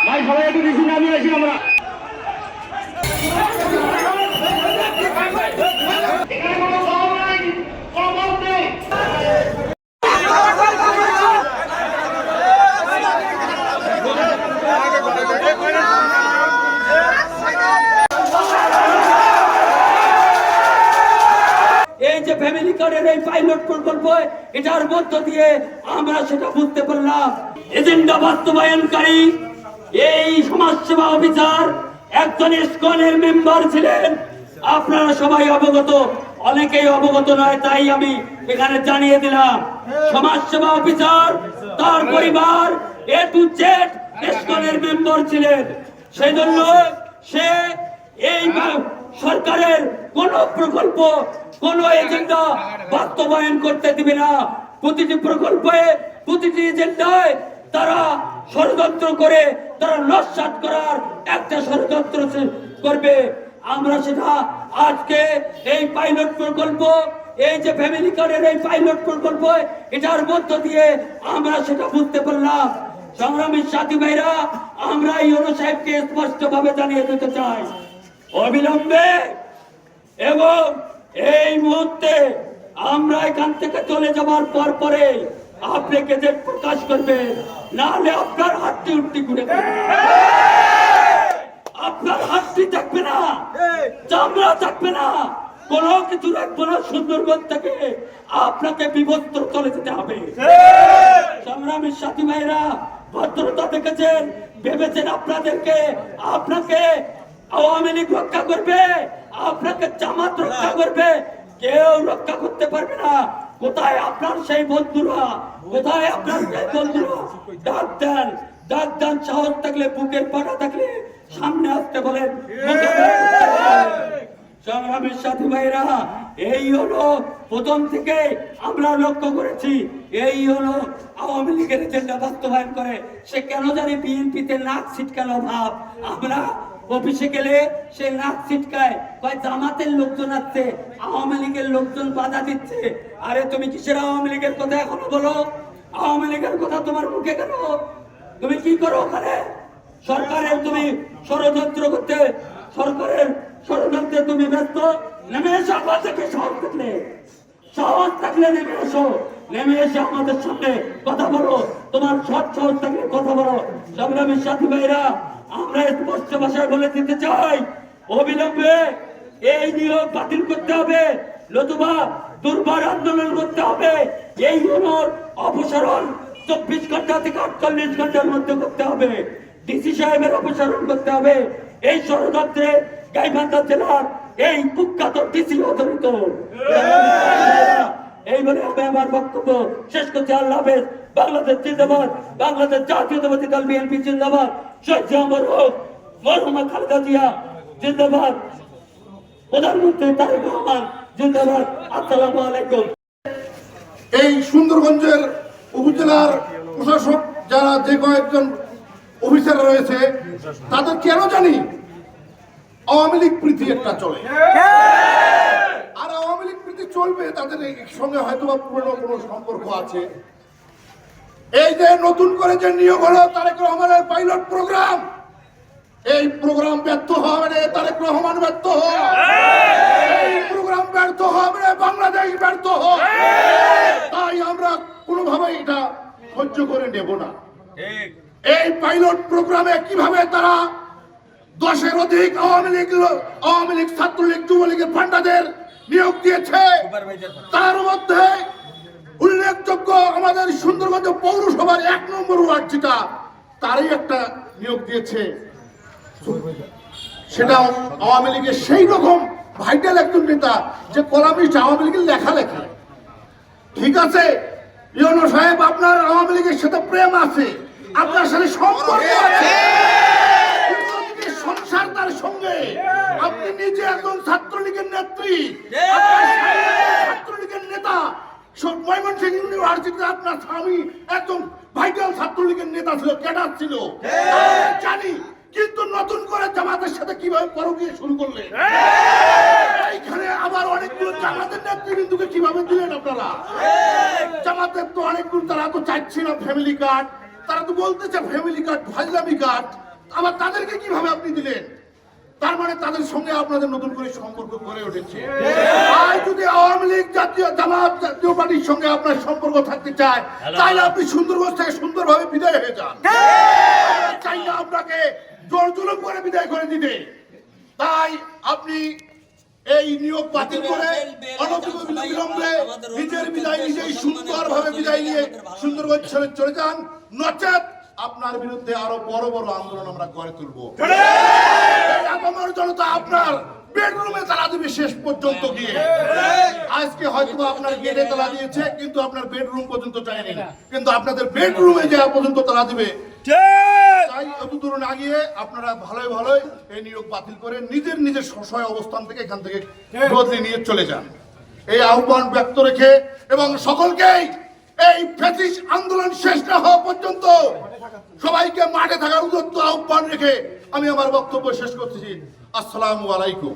ভাই সবাই একটু বেশি নামিয়ে আসি আমরা। এখানে কোনো দল নাই, কোনো মত নেই। এই যে ফ্যামিলি কার্ডের এই পাইলট প্রকল্প, এটার মধ্য দিয়ে আমরা সেটা বুঝতে পারলাম এজেন্ডা বাস্তবায়নকারী এই সমাজসেবা অফিসার একজন ইসকনের মেম্বার ছিলেন। আপনারা সবাই অবগত, অনেকেই অবগত নয়, তাই আমি এখানে জানিয়ে দিলাম। সমাজসেবা অফিসার তার পরিবার এ টু জেড ইসকনের মেম্বার ছিলেন। সেই জন্য সে এই সরকারের কোন প্রকল্প, কোন এজেন্ডা বাস্তবায়ন করতে দিবে না। প্রতিটি প্রকল্পে, প্রতিটি এজেন্ডায় তারা ষড়যন্ত্র করে, তারা নস্যাৎ করার একটা ষড়যন্ত্র করবে। আমরা সেটা আজকে এই পাইলট প্রকল্প, এই যে ফ্যামিলি কার্ডের এই পাইলট প্রকল্প, এটার মধ্য দিয়ে আমরা সেটা বুঝতে পারলাম। সংগ্রামী সাথী ভাইরা, আমরা ইউনো সাহেবকে স্পষ্টভাবে জানিয়ে দিতে চাই, অবিলম্বে এবং এই মুহূর্তে আমরা এখান থেকে চলে যাবার পরে আপনি গেজেট প্রকাশ করবেন, নাহলে আপনার হাতটি উল্টি ঘুরে আপনার হাতটি থাকবে না, চামড়া থাকবে না, কোনো কিছু রাখবো না। সুন্দরবন থেকে আপনাকে বিবস্ত্র চলে যেতে হবে। সংগ্রামের সাথী ভাইরা, ভদ্রতা দেখেছেন, ভেবেছেন আপনাকে আওয়ামী লীগ রক্ষা করবে, আপনাকে জামাত রক্ষা করবে, কেউ রক্ষা করতে পারবে না। কোথায় আপনার সেই বন্ধুরা, কোথায় আপনার সেই বন্ধুরা? ডাক দেন, সাহস থাকলে, বুকের পাটা থাকলে সামনে আসতে বলেন। সংগ্রামের সাথী ভাইরা, এই হলো প্রথম থেকে আমরা লক্ষ্য করেছি, এই হলো আওয়ামী লীগের এজেন্ডা বাস্তবায়ন করে। সে কেন জানি বিএনপিতে নাক ছিটকানো ভাব। আমরা অফিসে গেলে সে নাক ছিটকায়, কয় জামাতের লোকজন আসছে, আওয়ামী লীগের লোকজন বাধা দিচ্ছে। আরে তুমি কিসের আওয়ামী লীগের কথা এখনো বলো? আওয়ামী লীগের কথা তোমার মুখে কেন? তুমি কি করো ওখানে? সরকারের তুমি ষড়যন্ত্র করতে, সরকারের ষড়যন্ত্রে তুমি ব্যস্ত। নেমে এসো, আমাদেরকে সাহস থাকলে নেমে এসো, নেমে এসে আমাদের সামনে কথা বলো। তোমার সৎ সাহস থাকলে কথা বলো। সংগ্রামের সাথী ভাইরা, আমরা স্পষ্ট ভাষায় বলে দিতে চাই, অবিলম্বে এই নিয়োগ বাতিল করতে হবে, নতুবা দুর্বার আন্দোলন করতে হবে। এই নিয়োগ অপসারণ 24 ঘন্টা থেকে 48 ঘন্টার মধ্যে করতে হবে। ডিসি সাহেবের অপসারণ করতে হবে। এই ষড়যন্ত্রে গাইবান্ধা জেলার এই কুখ্যাত ডিসি অধরিত। এই বলে আমি আমার বক্তব্য শেষ করছি। আল্লাহ হাফেজ। বাংলাদেশ জিন্দাবাদ, বাংলাদেশ জাতীয়তাবাদী দল বিএনপি জিন্দাবাদ, শহীদ অমর হোক মরহুমা খালেদা জিয়া জিন্দাবাদ, প্রধানমন্ত্রী তারেক রহমান জিন্দাবাদ। আসসালামু আলাইকুম। এই সুন্দরগঞ্জের উপজেলার প্রশাসক যারা, যে কয়েকজন অফিসার রয়েছে, তাদের কেন জানি আওয়ামী লীগ প্রীতি একটা চলে, আর আওয়ামী লীগ প্রীতি চলবে, তাদের সঙ্গে হয়তো বা পুরনো কোনো সম্পর্ক আছে। এই যে নতুন করে যে নিয়োগ হলো তারেক রহমানের পাইলট প্রোগ্রাম, এই প্রোগ্রাম ব্যর্থ হবে, তারেক রহমান ব্যর্থ হবে, এই প্রোগ্রাম ব্যর্থ হবে, বাংলাদেশ ব্যর্থ হবে। তাই আমরা কোনোভাবেই এটা সহ্য করে নেব না। এই পাইলট প্রোগ্রামে কিভাবে তারা 10-এর অধিক আওয়ামী লীগ, ছাত্রলীগ, যুবলীগের ফান্ডাদের নিয়োগ দিয়েছে, তার মধ্যে উল্লেখযোগ্য আমাদের সুন্দরগঞ্জ পৌরসভার 1 নম্বর ওয়ার্ড যেটা, তারই একটা নিয়োগ দিয়েছে। সেটা আওয়ামী লীগের সেই রকম ভাইটাল একজন নেতা যে কলামিস্ট, আওয়ামী লীগের লেখা। ঠিক আছে ইউনো সাহেব, আপনার আওয়ামী লীগের সাথে প্রেম আছে, আপনার সাথে সম্পর্ক আছে, সংসার তার সঙ্গে। আপনি নিজে একজন ছাত্রলীগের নেত্রী, ছাত্রলীগের নেতা। ময়মনসিংহ ইউনিভার্সিটিতে আপনার স্বামী একজন ভাইটাল ছাত্রলীগের নেতা ছিল, ক্যাডার ছিল, জানি। কিন্তু নতুন করে জামাতের সাথে কিভাবে পরকীয়া শুরু করলেন? এইখানে আবার অনেকগুলো জামাতের নেতৃবৃন্দকে কিভাবে দিলেন আপনারা? জামাতের তো অনেকগুলো, তারা তো চাইছে না ফ্যামিলি কার্ড, তারা তো বলতেছে ফ্যামিলি কার্ড ফাজলামি কার্ড। আবার তাদেরকে কিভাবে আপনি দিলেন? তার মানে তাদের সঙ্গে আপনাদের নতুন করে সম্পর্ক গড়ে উঠেছে। আর যদি আওয়ামী লীগ জাতীয় জামাত জাতীয় পার্টির সঙ্গে আপনার সম্পর্ক থাকতে চায়, তাহলে আপনি সুন্দরগঞ্জ থেকে সুন্দরভাবে বিদায় হয়ে যান। চাই না আপনাকে জোর জুলুম করে বিদায় করে দিতে। তাই আপনি এই নিয়োগ বাতিল করে অনতিবিলম্বে নিজের বিদায় নিজেই সুন্দরভাবে বিদায় নিয়ে সুন্দরগঞ্জ ছেড়ে চলে যান, নচেত আপনার বিরুদ্ধে আরো বড় বড় আন্দোলন আমরা গড়ে তুলবো। আমার জনতা আপনার বেডরুমে তালা দিবে শেষ পর্যন্ত গিয়ে। আজকে হয়তো আপনার গেটে তালা দিয়েছে, কিন্তু আপনার বেডরুম পর্যন্ত যায়নি, কিন্তু আপনাদের বেডরুমে যাওয়া পর্যন্ত তালা দিবে। তাই অত দূর না গিয়ে আপনারা ভালোই ভালোই এই নিয়োগ বাতিল করে নিজের নিজের সশয় অবস্থান থেকে এখান থেকে বদলে নিয়ে চলে যান, এই আহ্বান ব্যক্ত রেখে এবং সকলকেই এই ফ্যাসিস্ট আন্দোলন শেষ না হওয়া পর্যন্ত সবাইকে মাঠে থাকার উদ্যত আহ্বান রেখে আমি আমার বক্তব্য শেষ করতেছি। আসসালামু আলাইকুম।